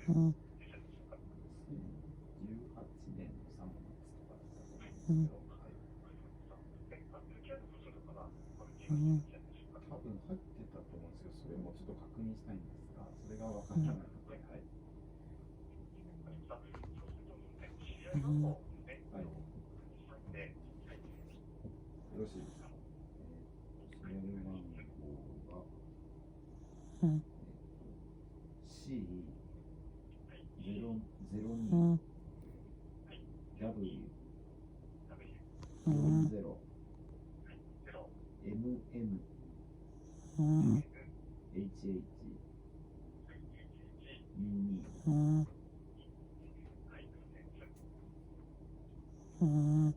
うん。2018年の3月とかだったと思ううんですけど、ん。はい、うん。多分入ってたと思うんですけど、それもちょっと確認したいんですが、それが分かうん。らなくて、はい。うん。はい。よろしいですか。試合番号が、うん。う C002W ん。うん。40MMうん。HH22。うん。うん。